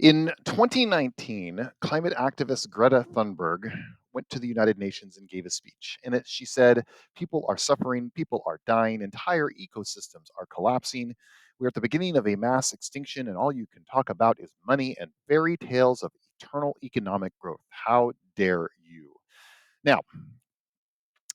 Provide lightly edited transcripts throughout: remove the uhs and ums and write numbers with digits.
In 2019, climate activist Greta Thunberg went to the United Nations and gave a speech. In it, she said, "People are suffering, people are dying, entire ecosystems are collapsing. We're at the beginning of a mass extinction, and all you can talk about is money and fairy tales of eternal economic growth. How dare you?" Now,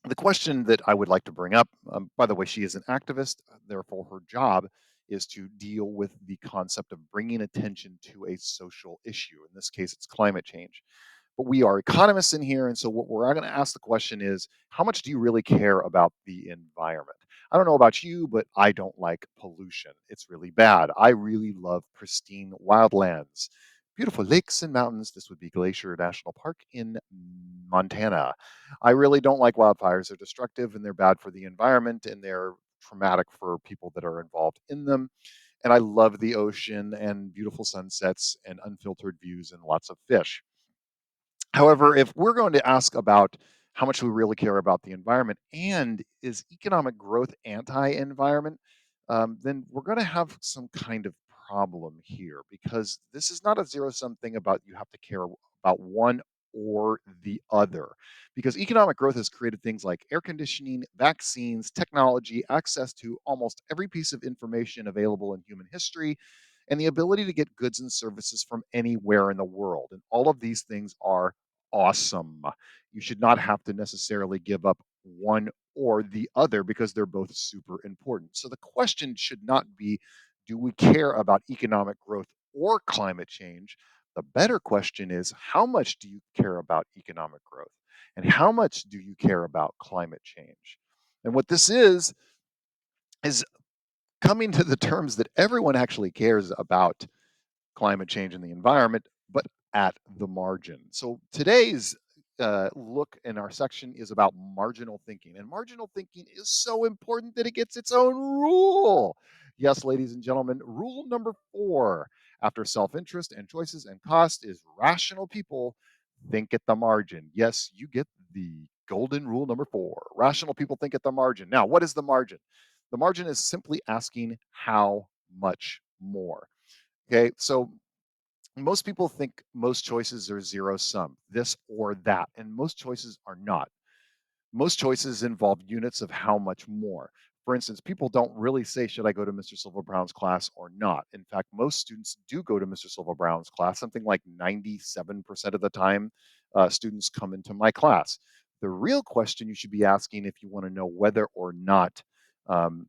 the question that I would like to bring up, by the way, she is an activist, therefore, her job is to deal with the concept of bringing attention to a social issue. In this case, it's climate change. But we are economists in here. And so, what we're going to ask the question is, how much do you really care about the environment? I don't know about you, but I don't like pollution. It's really bad. I really love pristine wildlands, beautiful lakes and mountains. This would be Glacier National Park in Montana. I really don't like wildfires. They're destructive and they're bad for the environment and they're traumatic for people that are involved in them. And I love the ocean and beautiful sunsets and unfiltered views and lots of fish. However, if we're going to ask about how much we really care about the environment and is economic growth anti-environment, then we're going to have some kind of problem here because this is not a zero sum thing about you have to care about one or the other. Because economic growth has created things like air conditioning, vaccines, technology, access to almost every piece of information available in human history, and the ability to get goods and services from anywhere in the world. And all of these things are awesome. You should not have to necessarily give up one or the other because they're both super important. So the question should not be, do we care about economic growth or climate change? The better question is, how much do you care about economic growth? And how much do you care about climate change? And what this is coming to the terms that everyone actually cares about climate change and the environment, but at the margin. So today's look in our section is about marginal thinking. And marginal thinking is so important that it gets its own rule. Yes, ladies and gentlemen, rule number 4 after self interest and choices and cost is rational people think at the margin. Yes, you get the golden rule number 4. Rational people think at the margin. Now, what is the margin? The margin is simply asking how much more. Okay, so most people think most choices are zero sum, this or that, and most choices are not. Most choices involve units of how much more. For instance, people don't really say, should I go to Mr. Silver Brown's class or not? In fact, most students do go to Mr. Silver Brown's class. Something like 97% of the time, students come into my class. The real question you should be asking if you want to know whether or not um,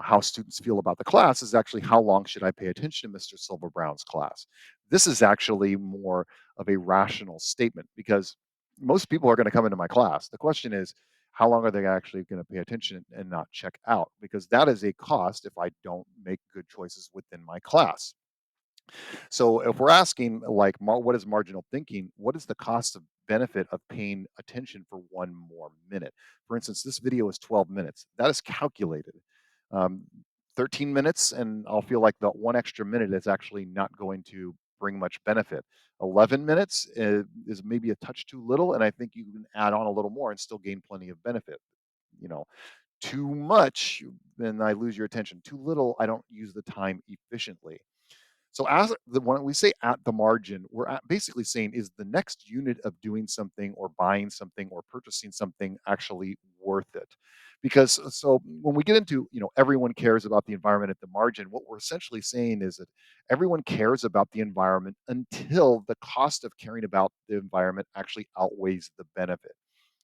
how students feel about the class is actually how long should I pay attention to Mr. Silver Brown's class? This is actually more of a rational statement because most people are going to come into my class. The question is, how long are they actually going to pay attention and not check out? Because that is a cost if I don't make good choices within my class. So if we're asking like what is marginal thinking, what is the cost of benefit of paying attention for one more minute? For instance, this video is 12 minutes. That is calculated. Um, 13 minutes, and I'll feel like the one extra minute is actually not going to bring much benefit. 11 minutes is maybe a touch too little, and I think you can add on a little more and still gain plenty of benefit. You know, too much, then I lose your attention. Too little, I don't use the time efficiently. So as when we say at the margin, we're basically saying is the next unit of doing something or buying something or purchasing something actually worth it? Because so when we get into everyone cares about the environment at the margin, what we're essentially saying is that everyone cares about the environment until the cost of caring about the environment actually outweighs the benefit.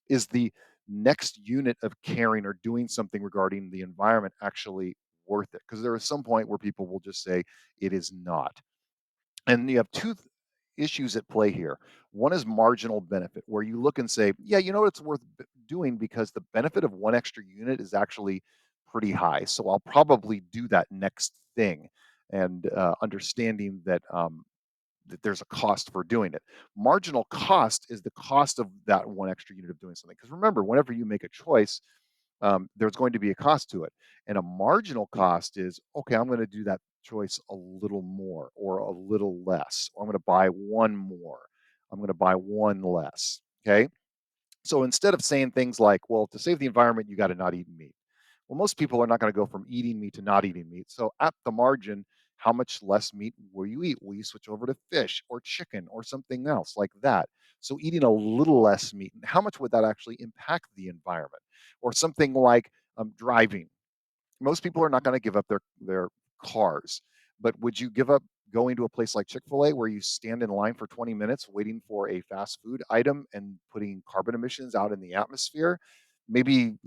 Is the next unit of caring or doing something regarding the environment actually worth it? Because there is some point where people will just say it is not. And you have issues at play here. One is marginal benefit, where you look and say, yeah, you know what, it's worth doing because the benefit of one extra unit is actually pretty high. So I'll probably do that next thing. And understanding that there's a cost for doing it. Marginal cost is the cost of that one extra unit of doing something. Because remember, whenever you make a choice, there's going to be a cost to it. And a marginal cost is, okay, I'm going to do that choice a little more or a little less, or I'm going to buy one more, I'm going to buy one less. Okay. So instead of saying things like, well, to save the environment, you got to not eat meat. Well, most people are not going to go from eating meat to not eating meat. So at the margin, How much less meat will you eat? Will you switch over to fish or chicken or something else like that? So eating a little less meat, and how much would that actually impact the environment? Or something like driving. Most people are not going to give up their cars, but would you give up going to a place like Chick-fil-A where you stand in line for 20 minutes waiting for a fast food item and putting carbon emissions out in the atmosphere? Maybe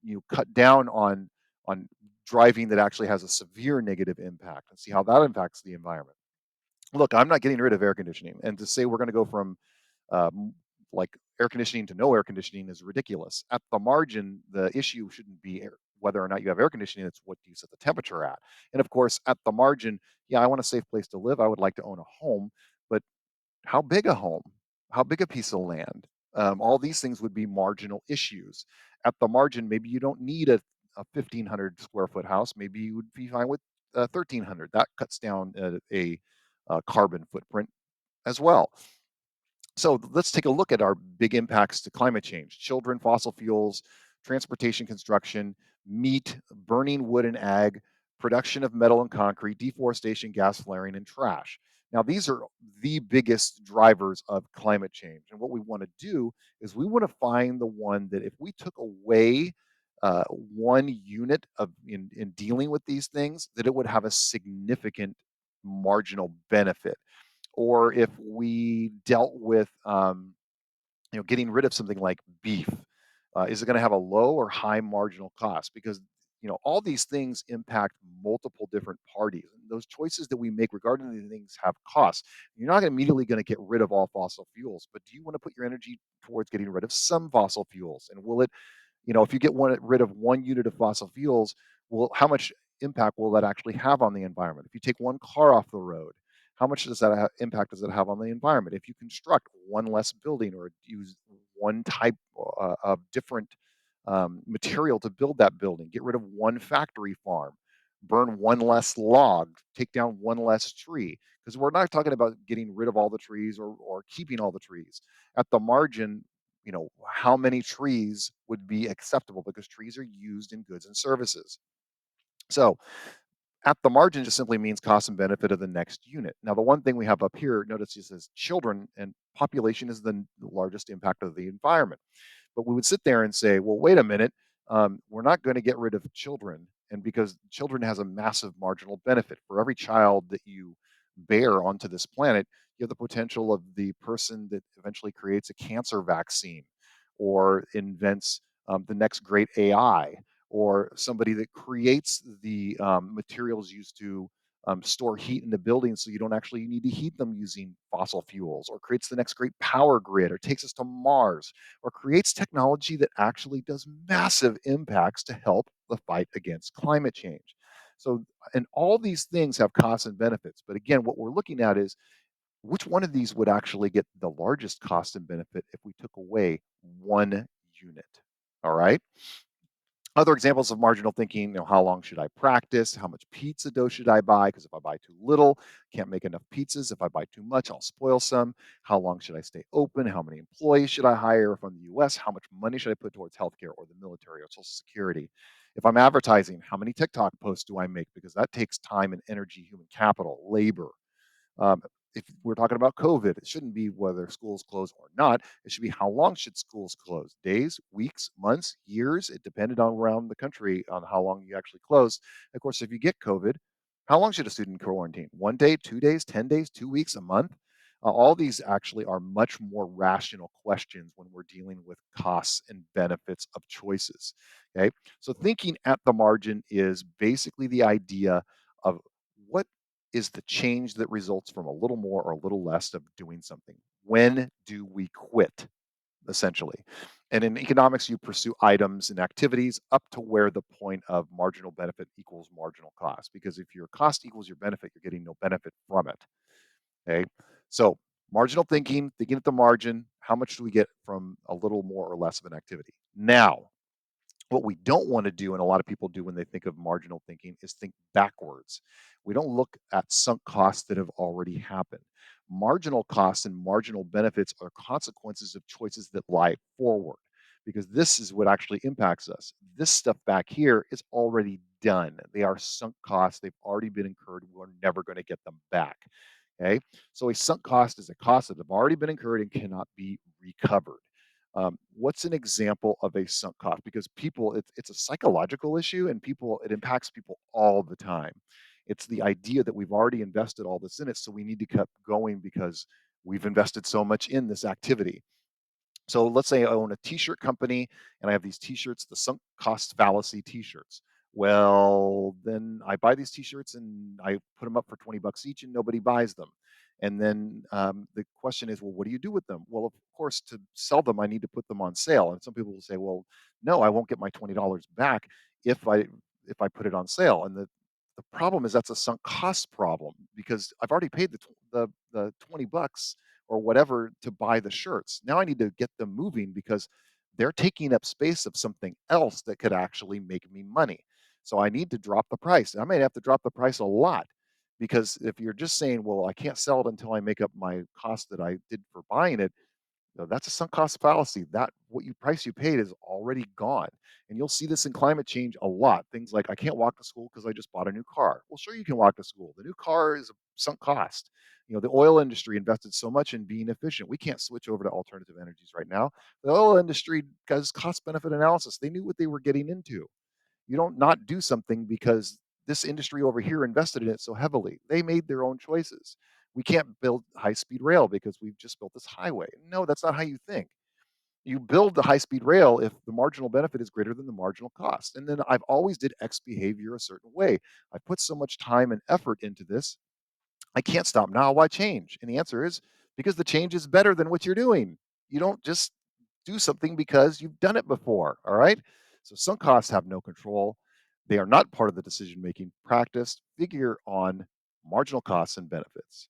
you cut down on driving that actually has a severe negative impact and see how that impacts the environment. Look, I'm not getting rid of air conditioning, and to say we're going to go from um, like air conditioning to no air conditioning is ridiculous. At the margin, the issue shouldn't be whether or not you have air conditioning, it's what do you set the temperature at. And of course, at the margin, yeah, I want a safe place to live. I would like to own a home, but how big a home? How big a piece of land? All these things would be marginal issues. At the margin, maybe you don't need a 1,500 square foot house. Maybe you would be fine with 1,300. That cuts down a carbon footprint as well. So let's take a look at our big impacts to climate change: children, fossil fuels, transportation, construction, meat, burning wood and ag, production of metal and concrete, deforestation, gas flaring, and trash. Now, these are the biggest drivers of climate change. And what we want to do is we want to find the one that if we took away one unit in dealing with these things, that it would have a significant marginal benefit. Or if we dealt with getting rid of something like beef, is it going to have a low or high marginal cost? Because all these things impact multiple different parties, and those choices that we make regarding these things have costs. You're not immediately going to get rid of all fossil fuels, but do you want to put your energy towards getting rid of some fossil fuels? And will it, if you get rid of one unit of fossil fuels, well, how much impact will that actually have on the environment? If you take one car off the road, how much does that impact does it have on the environment? If you construct one less building or use one type of different material to build that building, get rid of one factory farm, burn one less log, take down one less tree, because we're not talking about getting rid of all the trees or keeping all the trees. At the margin, how many trees would be acceptable, because trees are used in goods and services. So at the margin just simply means cost and benefit of the next unit. Now, the one thing we have up here, notice it says children, and population is the largest impact of the environment. But we would sit there and say, well, wait a minute, we're not going to get rid of children. And because children has a massive marginal benefit, for every child that you bear onto this planet, you have the potential of the person that eventually creates a cancer vaccine or invents the next great AI, or somebody that creates the materials used to store heat in the building so you don't actually need to heat them using fossil fuels, or creates the next great power grid, or takes us to Mars, or creates technology that actually does massive impacts to help the fight against climate change. So, and all these things have costs and benefits. But again, what we're looking at is which one of these would actually get the largest cost and benefit if we took away one unit. All right. Other examples of marginal thinking, how long should I practice? How much pizza dough should I buy? Because if I buy too little, can't make enough pizzas. If I buy too much, I'll spoil some. How long should I stay open? How many employees should I hire from the US? How much money should I put towards healthcare or the military or Social Security? If I'm advertising, how many TikTok posts do I make? Because that takes time and energy, human capital, labor. Um, if we're talking about COVID, it shouldn't be whether schools close or not. It should be how long should schools close? Days, weeks, months, years? It depended on around the country on how long you actually close. Of course, if you get COVID, how long should a student quarantine? 1 day, 2 days, 10 days, 2 weeks, a month? All these actually are much more rational questions when we're dealing with costs and benefits of choices. Okay. So thinking at the margin is basically the idea of what is the change that results from a little more or a little less of doing something. When do we quit, essentially? And in economics, you pursue items and activities up to where the point of marginal benefit equals marginal cost. Because if your cost equals your benefit, you're getting no benefit from it. Okay. So marginal thinking, thinking at the margin, how much do we get from a little more or less of an activity? Now, what we don't want to do, and a lot of people do when they think of marginal thinking, is think backwards. We don't look at sunk costs that have already happened. Marginal costs and marginal benefits are consequences of choices that lie forward, because this is what actually impacts us. This stuff back here is already done. They are sunk costs. They've already been incurred. We're never going to get them back. Okay. So a sunk cost is a cost that have already been incurred and cannot be recovered. What's an example of a sunk cost? Because people, it's a psychological issue, and people, it impacts people all the time. It's the idea that we've already invested all this in it, so we need to keep going because we've invested so much in this activity. So let's say I own a t-shirt company and I have these t-shirts, the sunk cost fallacy t-shirts. Well, then I buy these t-shirts and I put them up for 20 bucks each and nobody buys them. And then the question is, well, what do you do with them? Well, of course, to sell them, I need to put them on sale. And some people will say, well, no, I won't get my $20 back if I put it on sale. And the problem is that's a sunk cost problem because I've already paid the 20 bucks or whatever to buy the shirts. Now I need to get them moving because they're taking up space of something else that could actually make me money. So I need to drop the price. I may have to drop the price a lot because if you're just saying, well, I can't sell it until I make up my cost that I did for buying it, that's a sunk cost fallacy. That what you price you paid is already gone. And you'll see this in climate change a lot. Things like I can't walk to school because I just bought a new car. Well, sure you can walk to school. The new car is a sunk cost. The oil industry invested so much in being efficient. We can't switch over to alternative energies right now. The oil industry does cost benefit analysis. They knew what they were getting into. You don't not do something because this industry over here invested in it so heavily. They made their own choices. We can't build high speed rail because we've just built this highway. No, that's not how you think. You build the high speed rail if the marginal benefit is greater than the marginal cost. And then I've always did X behavior a certain way. I put so much time and effort into this I can't stop now. Why change? And the answer is because the change is better than what you're doing. You don't just do something because you've done it before. All right. So sunk costs have no control. They are not part of the decision making practice. Figure on marginal costs and benefits.